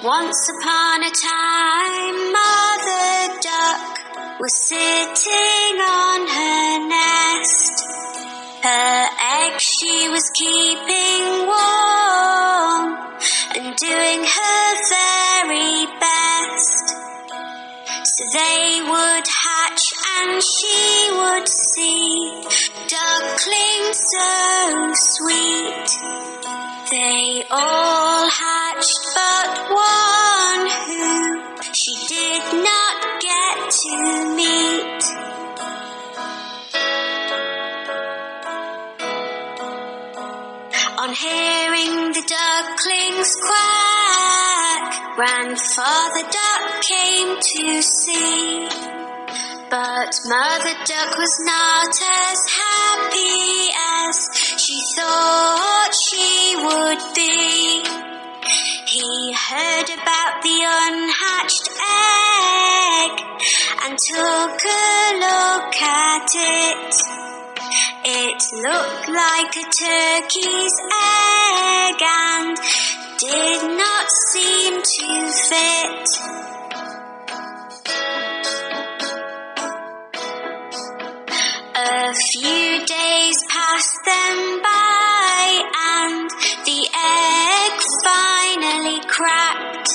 Once upon a time, Mother Duck was sitting on her nest. Her eggs she was keeping warm and doing her very best. So they would hatch and she would see ducklings so sweet. They all hatched but one who she did not get to meet. On hearing the ducklings quack, Grandfather Duck came to see. But Mother Duck was not as happy as she thought she would be. He heard about the unhatched egg and took a look at it. It looked like a turkey's egg and did not seem to fit. A few days passed them by and the egg finally cracked.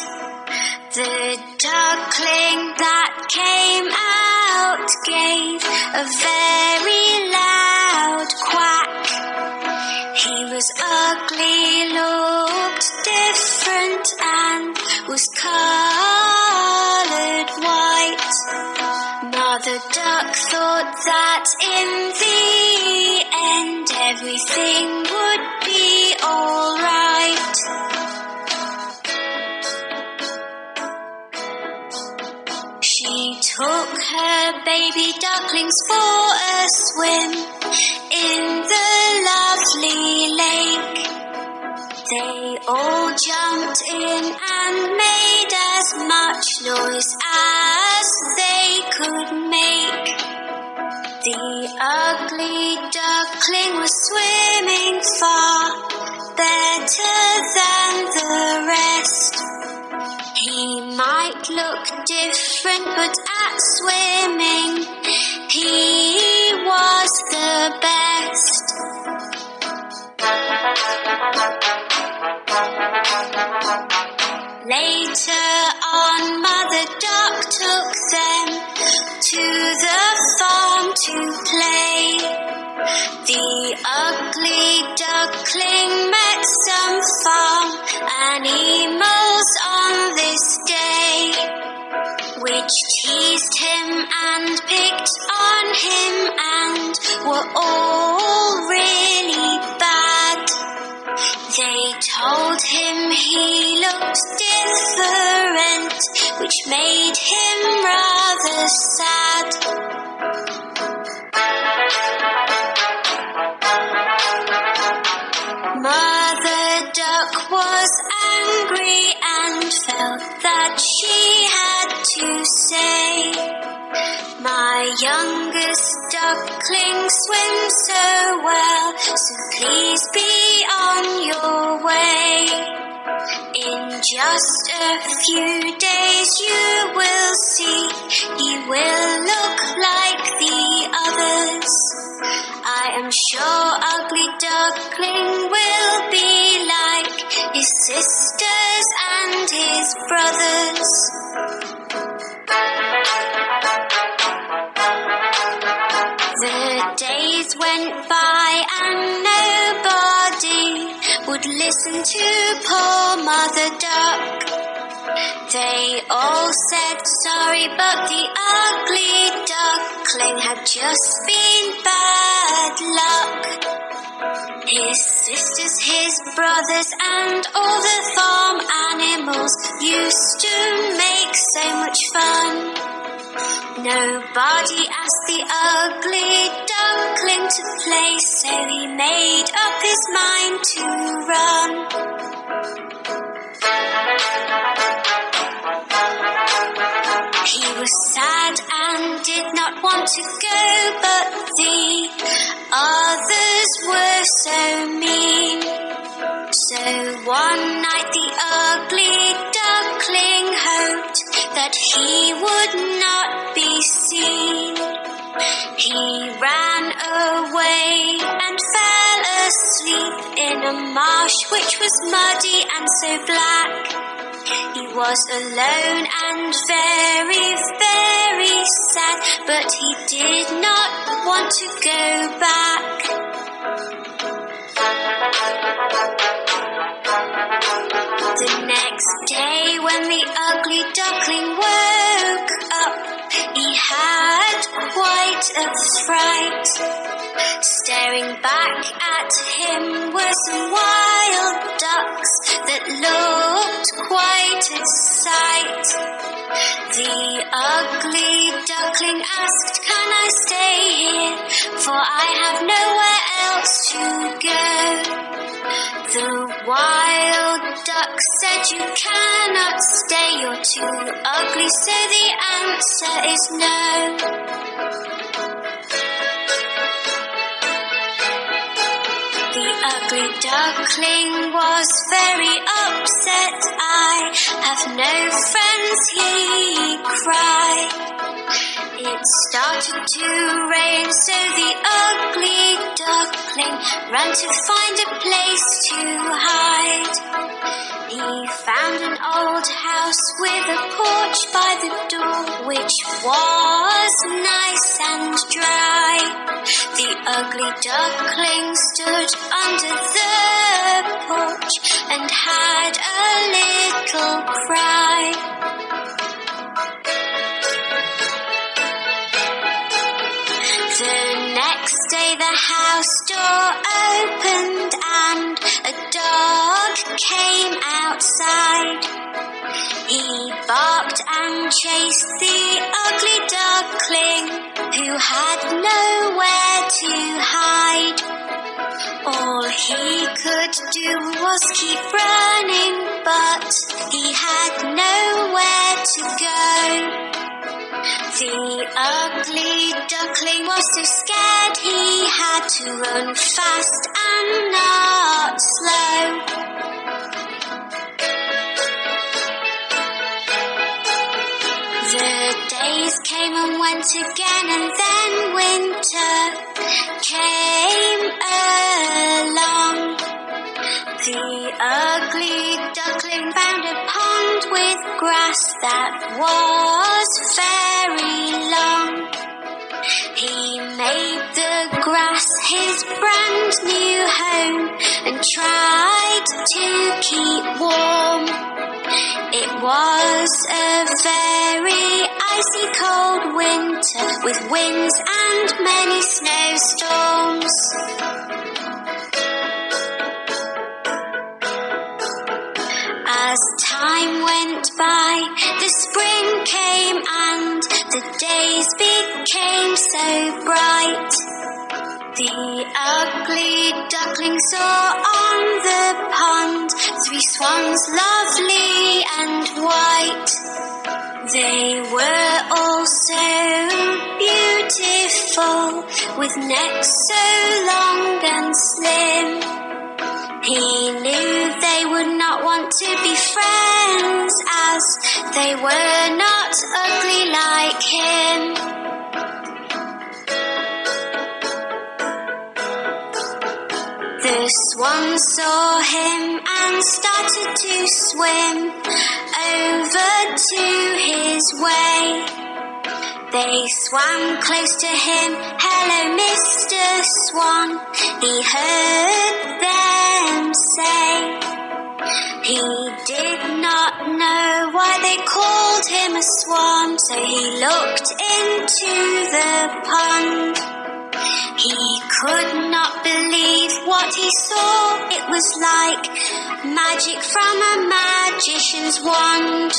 The duckling that came out gave a very loud quack. He was ugly, looked different and was coloured white. Mother Duck thought that in the end everything would be all right. She took her baby ducklings for a swim in the lovely lake. They all jumped in and made as much noise as they could make. The ugly duckling was swimming far better than the rest. He might look different, but at swimming he was the best. Later on, Mother Duck took them to the farm to play. The ugly duckling met some farm animals on this day, which teased him and picked on him and were all really bad. They told him he looked different, which made him rather sad. Mother Duck was angry and felt that she had to say, "My youngest duckling swims so well, so please be on your way. In just a few days you will see, he will look like the others. I am sure ugly duckling will be like his sisters and his brothers." The days went by and nobody would listen to poor Mother Duck. They all said sorry, but the ugly duckling had just been bad luck. His sisters, his brothers, and all the farm animals used to make so much fun. Nobody asked the ugly duckling to play, so he made up his mind to run. He was sad and did not want to go, but the others were so mean. So one night the ugly duckling that he would not be seen. He ran away and fell asleep in a marsh which was muddy and so black. He was alone and very, very sad, but he did not want to go back. The next day when the ugly duckling woke up, he had quite a fright. Staring back at him were some wild ducks that looked quite a sight. The ugly duckling asked, "Can I stay here? For I have nowhere else to go." The wild duck said, "You cannot stay, you're too ugly, so the answer is no." The ugly duckling was very upset. "I have no friends," he cried. It started to rain, so the ugly duckling ran to find a place to hide. He found an old house with a porch by the door, which was nice and dry. The ugly duckling stood under the porch and had a little cry. The next day the house door opened and a dog came outside. He barked and chased the ugly duckling, who had nowhere to hide. All he could do was keep running, but he had nowhere to go. The ugly duckling was so scared he had to run fast and not slow. The days came and went again, and then winter came along. The ugly duckling found a pond with grass that was very long. He made the grass his brand new home and tried to keep warm. It was a very icy cold winter with winds and many snowstorms. As time went by, the spring came and the days became so bright. The ugly duckling saw on the pond 3 swans lovely and white. They were all so beautiful, with necks so long and slim. He knew they would not want to be friends, as they were not ugly like him. The swans saw him and started to swim over to his way. They swam close to him. "Hello, Mr. Swan," he heard them say. He did not know why they called him a swan, so he looked into the pond. He could not believe what he saw. It was like magic from a magician's wand.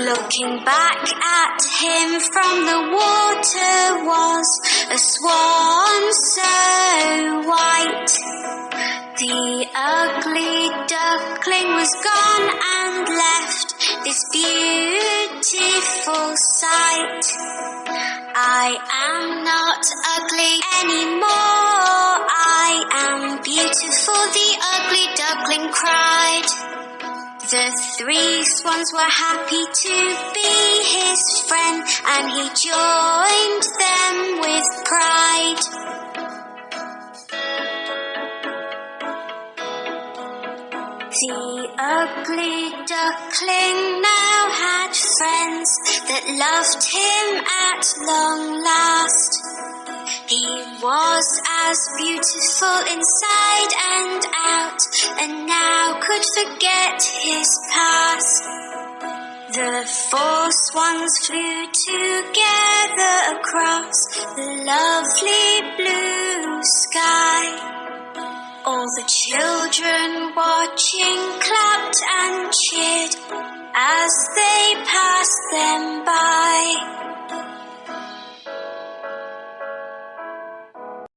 Looking back at him from the water was a swan so white. The ugly duckling was gone and left this beautiful sight. I am not ugly anymore, I am beautiful. beautiful, the ugly duckling cried. The 3 swans were happy to be his friend, and he joined them with pride. The ugly duckling now had friends that loved him at long last. He was as beautiful inside and out, and now could forget his past. The 4 swans flew together across the lovely blue sky. All the children watching clapped and cheered as they passed them by.